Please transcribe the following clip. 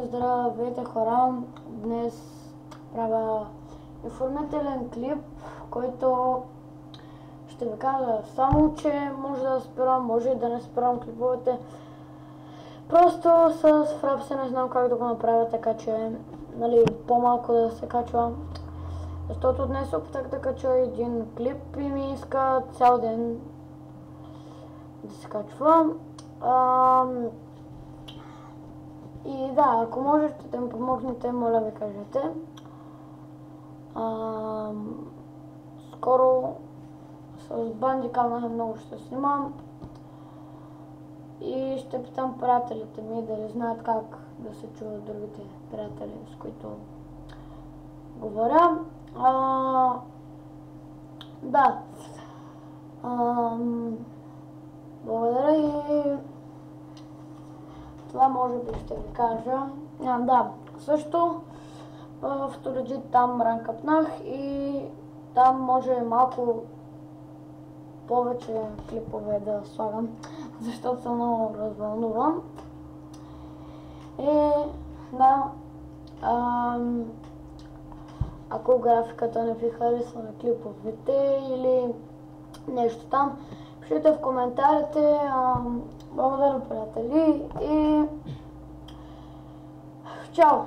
Здравейте хора! Днес правя информателен клип, който ще ви кажа само, че може да спирам, може и да не спирам клиповете. Просто с Frapse не знам как да го направя, така че по-малко да се качва. Защото днес опитах да кача един клип и ми иска цял ден да се качва. И да, ако можете да ми помогнете, моля ви кажете. Скоро с Bandicam много ще снимам и ще питам приятелите ми дали знаят как да се чуват другите приятели, с които говоря. Да. Благодаря и това може би ще ви кажа. Да, също в Legit там ранкъпнах и там може малко повече клипове да слагам, защото съм много развълнуван. И да, ако графиката не ви харесва на клиповете или нещо там, пишете в коментарите. Благодаря, приятели, и чао!